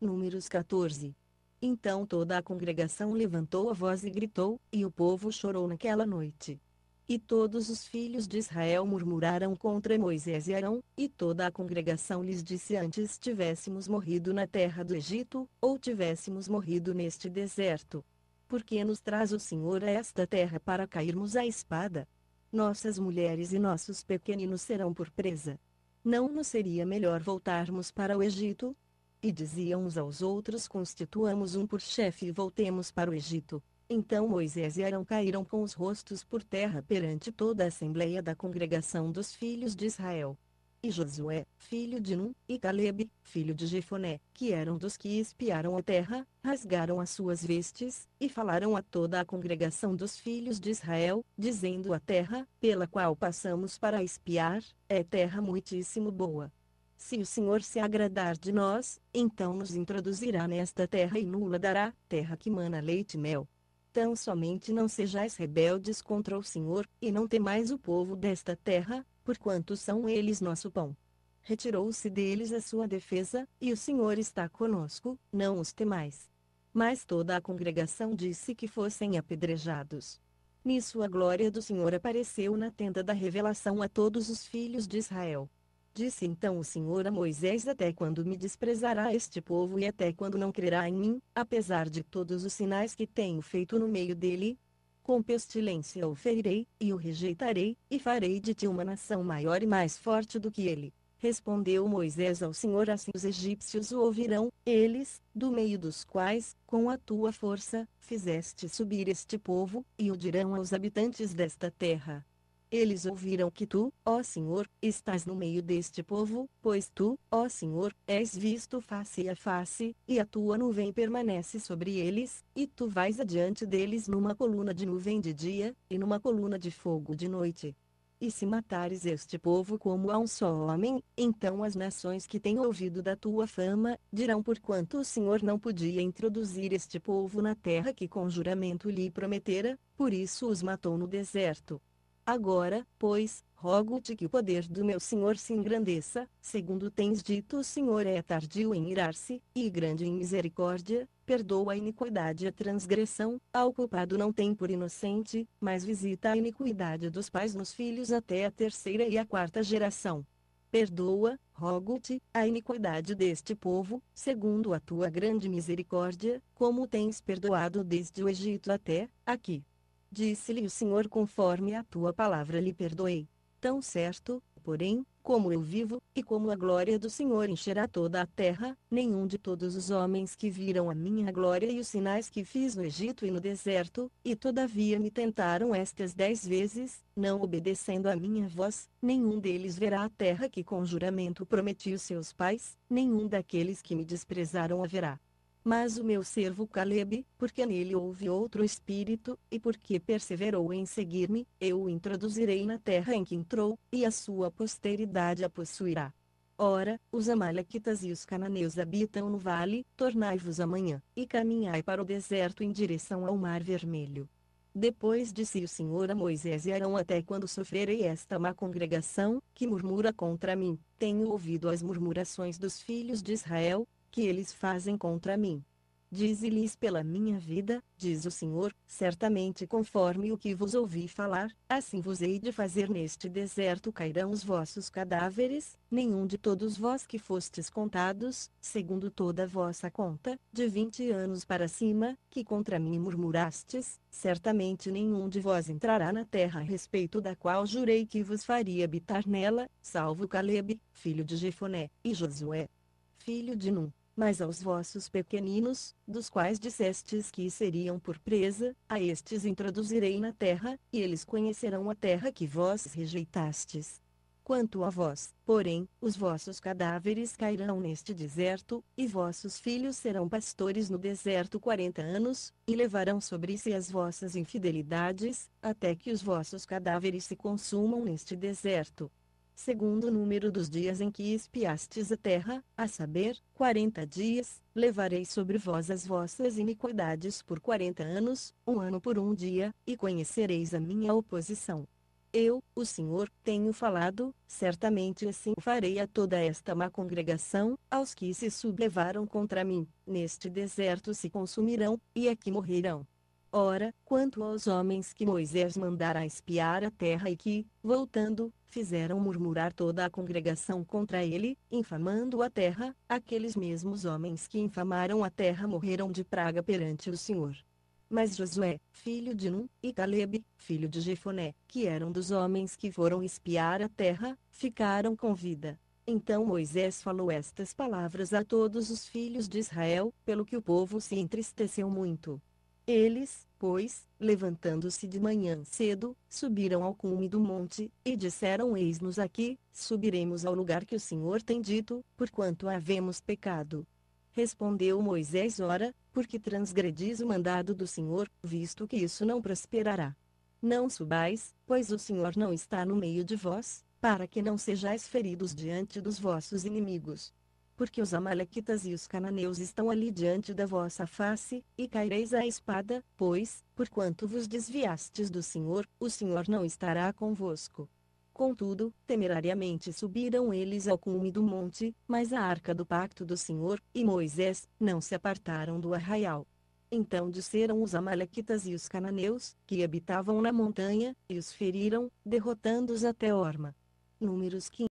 Números 14. Então toda a congregação levantou a voz e gritou, e o povo chorou naquela noite. E todos os filhos de Israel murmuraram contra Moisés e Arão, e toda a congregação lhes disse: antes tivéssemos morrido na terra do Egito, ou tivéssemos morrido neste deserto. Por que nos traz o Senhor a esta terra para cairmos à espada? Nossas mulheres e nossos pequeninos serão por presa. Não nos seria melhor voltarmos para o Egito? E diziam uns aos outros: constituamos um por chefe e voltemos para o Egito. Então Moisés e Arão caíram com os rostos por terra perante toda a assembleia da congregação dos filhos de Israel. E Josué, filho de Num, e Calebe, filho de Jefoné, que eram dos que espiaram a terra, rasgaram as suas vestes, e falaram a toda a congregação dos filhos de Israel, dizendo: a terra, pela qual passamos para espiar, é terra muitíssimo boa. Se o Senhor se agradar de nós, então nos introduzirá nesta terra e nula dará, terra que mana leite e mel. Tão somente não sejais rebeldes contra o Senhor, e não temais o povo desta terra, porquanto são eles nosso pão. Retirou-se deles a sua defesa, e o Senhor está conosco, não os temais. Mas toda a congregação disse que fossem apedrejados. Nisso a glória do Senhor apareceu na tenda da revelação a todos os filhos de Israel. Disse então o Senhor a Moisés: até quando me desprezará este povo e até quando não crerá em mim, apesar de todos os sinais que tenho feito no meio dele? Com pestilência o ferirei, e o rejeitarei, e farei de ti uma nação maior e mais forte do que ele. Respondeu Moisés ao Senhor: assim os egípcios o ouvirão, eles, do meio dos quais, com a tua força, fizeste subir este povo, e o dirão aos habitantes desta terra. Eles ouviram que tu, ó Senhor, estás no meio deste povo, pois tu, ó Senhor, és visto face a face, e a tua nuvem permanece sobre eles, e tu vais adiante deles numa coluna de nuvem de dia, e numa coluna de fogo de noite. E se matares este povo como a um só homem, então as nações que têm ouvido da tua fama, dirão: porquanto o Senhor não podia introduzir este povo na terra que com juramento lhe prometera, por isso os matou no deserto. Agora, pois, rogo-te que o poder do meu Senhor se engrandeça, segundo tens dito: o Senhor é tardio em irar-se, e grande em misericórdia, perdoa a iniquidade e a transgressão, ao culpado não tem por inocente, mas visita a iniquidade dos pais nos filhos até a terceira e a quarta geração. Perdoa, rogo-te, a iniquidade deste povo, segundo a tua grande misericórdia, como tens perdoado desde o Egito até aqui. Disse-lhe o Senhor: conforme a tua palavra lhe perdoei. Tão certo, porém, como eu vivo, e como a glória do Senhor encherá toda a terra, nenhum de todos os homens que viram a minha glória e os sinais que fiz no Egito e no deserto, e todavia me tentaram estas 10 vezes, não obedecendo à minha voz, nenhum deles verá a terra que com juramento prometi aos seus pais, nenhum daqueles que me desprezaram a verá. Mas o meu servo Calebe, porque nele houve outro espírito, e porque perseverou em seguir-me, eu o introduzirei na terra em que entrou, e a sua posteridade a possuirá. Ora, os amalequitas e os cananeus habitam no vale, tornai-vos amanhã, e caminhai para o deserto em direção ao mar vermelho. Depois disse o Senhor a Moisés e Arão: até quando sofrerei esta má congregação, que murmura contra mim? Tenho ouvido as murmurações dos filhos de Israel, que eles fazem contra mim. Dize-lhes: pela minha vida, diz o Senhor, certamente conforme o que vos ouvi falar, assim vos hei de fazer neste deserto. Cairão os vossos cadáveres, nenhum de todos vós que fostes contados, segundo toda a vossa conta, de 20 anos para cima, que contra mim murmurastes, certamente nenhum de vós entrará na terra a respeito da qual jurei que vos faria habitar nela, salvo Calebe, filho de Jefoné, e Josué, filho de Num. Mas aos vossos pequeninos, dos quais dissestes que seriam por presa, a estes introduzirei na terra, e eles conhecerão a terra que vós rejeitastes. Quanto a vós, porém, os vossos cadáveres cairão neste deserto, e vossos filhos serão pastores no deserto 40 anos, e levarão sobre si as vossas infidelidades, até que os vossos cadáveres se consumam neste deserto. Segundo o número dos dias em que espiastes a terra, a saber, 40 dias, levarei sobre vós as vossas iniquidades por 40 anos, um ano por um dia, e conhecereis a minha oposição. Eu, o Senhor, tenho falado, certamente assim farei a toda esta má congregação, aos que se sublevaram contra mim, neste deserto se consumirão, e aqui morrerão. Ora, quanto aos homens que Moisés mandara espiar a terra e que, voltando, fizeram murmurar toda a congregação contra ele, infamando a terra, aqueles mesmos homens que infamaram a terra morreram de praga perante o Senhor. Mas Josué, filho de Num, e Calebe, filho de Jefoné, que eram dos homens que foram espiar a terra, ficaram com vida. Então Moisés falou estas palavras a todos os filhos de Israel, pelo que o povo se entristeceu muito. Eles, pois, levantando-se de manhã cedo, subiram ao cume do monte, e disseram: Eis-nos aqui, subiremos ao lugar que o Senhor tem dito, porquanto havemos pecado. Respondeu Moisés: Ora, porque transgredis o mandado do Senhor, visto que isso não prosperará. Não subais, pois o Senhor não está no meio de vós, para que não sejais feridos diante dos vossos inimigos. Porque os amalequitas e os cananeus estão ali diante da vossa face, e caireis à espada, pois, porquanto vos desviastes do Senhor, o Senhor não estará convosco. Contudo, temerariamente subiram eles ao cume do monte, mas a arca do pacto do Senhor, e Moisés, não se apartaram do arraial. Então desceram os amalequitas e os cananeus, que habitavam na montanha, e os feriram, derrotando-os até Orma. Números 15.